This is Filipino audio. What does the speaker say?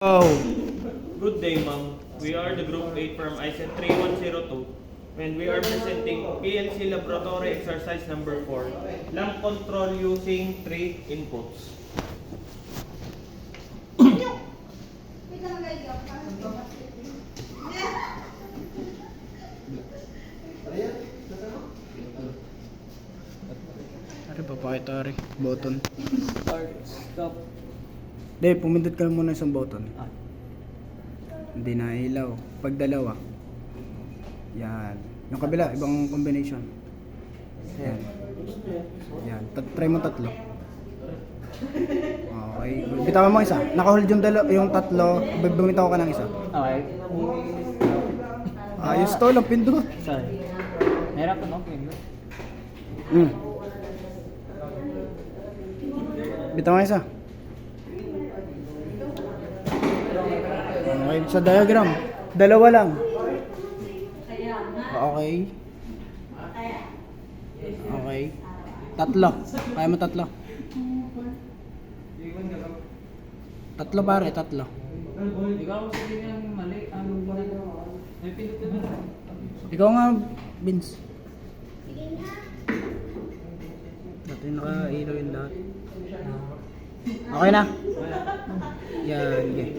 Oh, Good day, ma'am. We are the Group 8 from ISET 3102 and we are presenting PLC Laboratory Exercise number 4, lamp control using 3 inputs. ari papakita ari, button. Start, stop. Hindi, pumindot ka muna isang button. Hindi na ilaw. Pag dalawa. Yan. Yung kabila, ibang combination. Yan. Yan. Try mo tatlo. Okay. Bitawan mo isa. Nakahold yung tatlo. Bumitaw ka ng isa. Okay. Ayos to, lang pindot. Sorry. Meron ko no? Mm. Bitawan mo isa. Okay, sa diagram. Dalawa lang. Okay. Okay. Tatlo. Kaya mo tatlo. Tatlo pare, tatlo. Ikaw sabihin yung mali. Ano ba? May pinto na. Ikaw nga, Vince. Dati naka-ilaw yung lahat. Okay na. Yan, okay.